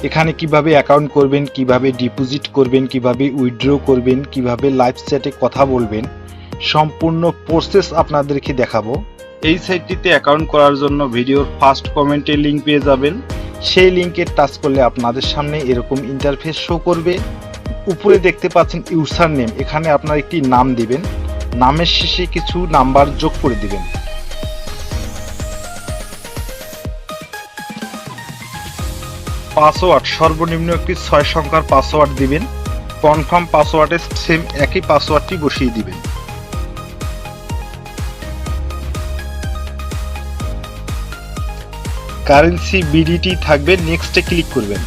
এখানে কিভাবে অ্যাকাউন্ট করবেন, কিভাবে ডিপোজিট করবেন, কিভাবে উইথড্র করবেন, কিভাবে লাইভ চ্যাটে কথা বলবেন, সম্পূর্ণ প্রসেস আপনাদেরকে দেখাবো। এই সাইটটিতে অ্যাকাউন্ট করার জন্য ভিডিওর ফার্স্ট কমেন্টে লিঙ্ক পেয়ে যাবেন। সেই লিঙ্কে টাচ করলে আপনাদের সামনে এরকম ইন্টারফেস শো করবে। উপরে দেখতে পাচ্ছেন ইউজার নেম, এখানে আপনার একটি নাম দিবেন, নামের শেষে কিছু নাম্বার যোগ করে দিবেন। পাসওয়ার্ড সর্বনিম্ন একটি 6 সংখ্যার পাসওয়ার্ড দিবেন। কনফার্ম পাসওয়ার্ডে সেম একই পাসওয়ার্ডটি বসিয়ে দিবেন। কারেন্সি বিডিটি থাকবে, নেক্সটে ক্লিক করবেন।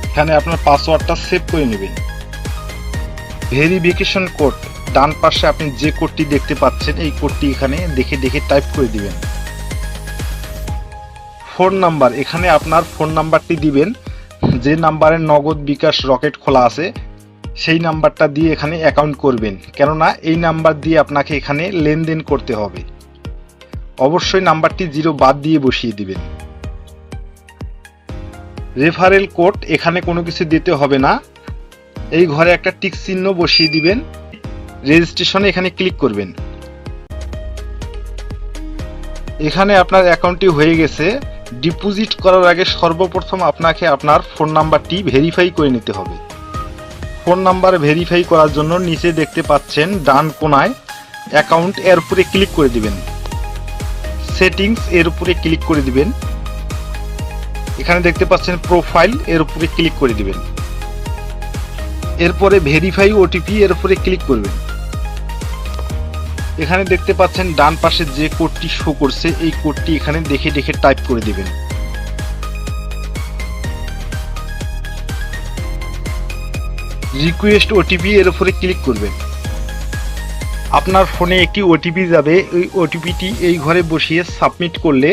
এখানে আপনার পাসওয়ার্ডটা সেভ করে নেবেন। ভেরিফিকেশন কোড ডান পাশে আপনি যে কোডটি দেখতে পাচ্ছেন এই কোডটি এখানে দেখে টাইপ করে দিবেন। ফোন নাম্বার, এখানে আপনার ফোন নাম্বারটি দিবেন, যে নাম্বারে নগদ বিকাশ রকেট খোলা আছে সেই নাম্বারটা দিয়ে এখানে অ্যাকাউন্ট করবেন, কেননা এই নাম্বার দিয়ে আপনাকে এখানে লেনদেন করতে হবে। অবশ্যই নাম্বারটি 0 বাদ দিয়ে বসিয়ে দিবেন। রেফারেল কোড, এখানে কোনো কিছু দিতে হবে না, এই ঘরে একটা টিক চিহ্ন বসিয়ে দিবেন। রেজিস্ট্রেশনে এখানে ক্লিক করবেন। এখানে আপনার অ্যাকাউন্টটি হয়ে গেছে। ডিপোজিট করার আগে সর্বপ্রথম আপনাকে আপনার ফোন নাম্বারটি ভেরিফাই করে নিতে হবে। ফোন নাম্বার ভেরিফাই করার জন্য নিচে দেখতে পাচ্ছেন ডান কোনায় অ্যাকাউন্ট, এর উপরে ক্লিক করে দিবেন। সেটিংস, এর উপরে ক্লিক করে দিবেন। এখানে দেখতে পাচ্ছেন প্রোফাইল, এর উপরে ক্লিক করে দিবেন। এরপরে ভেরিফাই ওটিপি, এর উপরে ক্লিক করবেন। এখানে দেখতে পাচ্ছেন ডান পাশে যে কোডটি শো করছে এই কোডটি এখানে দেখে টাইপ করে দিবেন। রিকোয়েস্ট ওটিপি, এর উপরে ক্লিক করবেন। আপনার ফোনে একটি ওটিপি যাবে, ওই ওটিপিটি এই ঘরে বসিয়ে সাবমিট করলে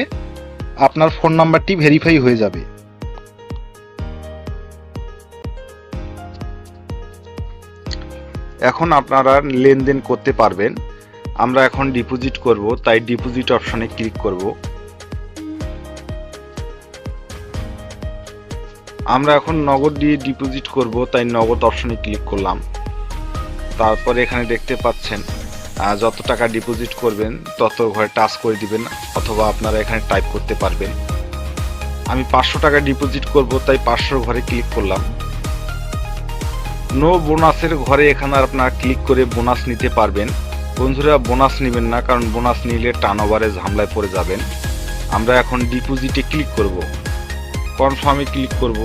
আপনার ফোন নাম্বারটি ভেরিফাই হয়ে যাবে। এখন আপনারা লেনদেন করতে পারবেন। আমরা এখন ডিপোজিট করব, তাই ডিপোজিট অপশনে ক্লিক করব। আমরা এখন নগদ দিয়ে ডিপোজিট করব, তাই নগদ অপশনে ক্লিক করলাম। তারপরে এখানে দেখতে পাচ্ছেন যত টাকা ডিপোজিট করবেন তত ঘরে টাচ করে দিবেন, অথবা আপনারা এখানে টাইপ করতে পারবেন। আমি 500 টাকা ডিপোজিট করব, তাই 500 ঘরে ক্লিক করলাম। নো বোনাসের ঘরে এখানে আপনারা ক্লিক করে বোনাস নিতে পারবেন। বন্ধুরা, বোনাস নেবেন না, কারণ বোনাস নিলে টার্নওভারে ঝামেলায় পড়ে যাবেন। আমরা এখন ডিপোজিটে ক্লিক করব, কনফার্মে ক্লিক করব।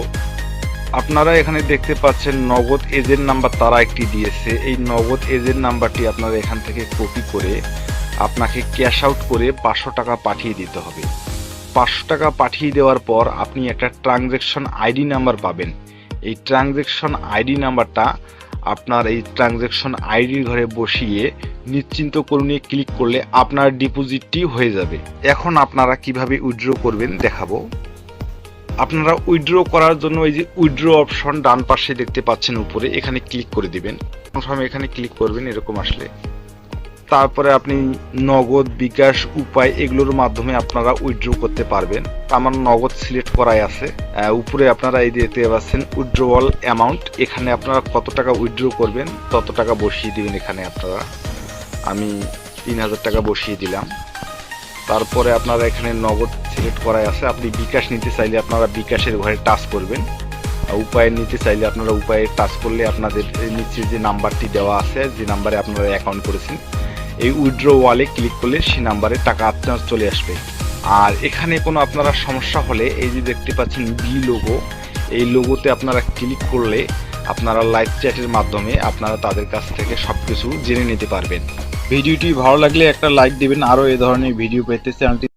আপনারা এখানে দেখতে পাচ্ছেন নগদ এজেন্ট নাম্বার তারা একটি দিয়েছে। এই নগদ এজেন্ট নাম্বারটি আপনারা এখান থেকে কপি করে আপনাকে ক্যাশ আউট করে 500 টাকা পাঠিয়ে দিতে হবে। 500 টাকা পাঠিয়ে দেওয়ার পর আপনি একটা ট্রানজ্যাকশন আইডি নাম্বার পাবেন। এই ট্রানজ্যাকশন আইডি নাম্বারটা আপনার এই ট্রানজ্যাকশন আইডির ঘরে বসিয়ে নিশ্চিন্ত করুণে ক্লিক করলে আপনার ডিপোজিটটি হয়ে যাবে। এখন আপনারা কিভাবে উইথড্র করবেন দেখাবো। আপনারা উইথড্র করার জন্য এই যে উইথড্র অপশন ডান পাশে দেখতে পাচ্ছেন উপরে, এখানে ক্লিক করে দিবেন। কনফার্ম এখানে ক্লিক করবেন, এরকম আসলে তারপরে আপনি নগদ, বিকাশ, উপায় এগুলোর মাধ্যমে আপনারা উইথড্র করতে পারবেন। আমার নগদ সিলেক্ট করাই আছে। উপরে আপনারা এই দেখতে পাচ্ছেন উইথড্রওয়াল অ্যামাউন্ট, এখানে আপনারা কত টাকা উইথড্র করবেন তত টাকা বসিয়ে দিবেন। এখানে আপনারা, আমি 3000 টাকা বসিয়ে দিলাম। তারপরে আপনারা এখানে নগদ সিলেক্ট করাই আছে। আপনি বিকাশ নিতে চাইলে আপনারা বিকাশের ঘরে টাচ করবেন, উপায় নিতে চাইলে আপনারা উপায়ে টাচ করলে আপনাদের নিচে যে নাম্বারটি দেওয়া আছে, যে নাম্বারে আপনারা অ্যাকাউন্ট করেছেন, এই উইথড্র ওয়ালে ক্লিক করলে সেই নাম্বারে টাকা আপনার চলে আসবে। আর এখানে কোনো আপনারা সমস্যা হলে এই যে দেখতে পাচ্ছেন বি লোগো, এই লোগোতে আপনারা ক্লিক করলে আপনারা লাইভ চ্যাটের মাধ্যমে আপনারা তাদের কাছ থেকে সবকিছু জেনে নিতে পারবেন। ভিডিওটি ভালো লাগলে একটা লাইক দিবেন। আরও এই ধরনের ভিডিও পেতে চ্যানেলটি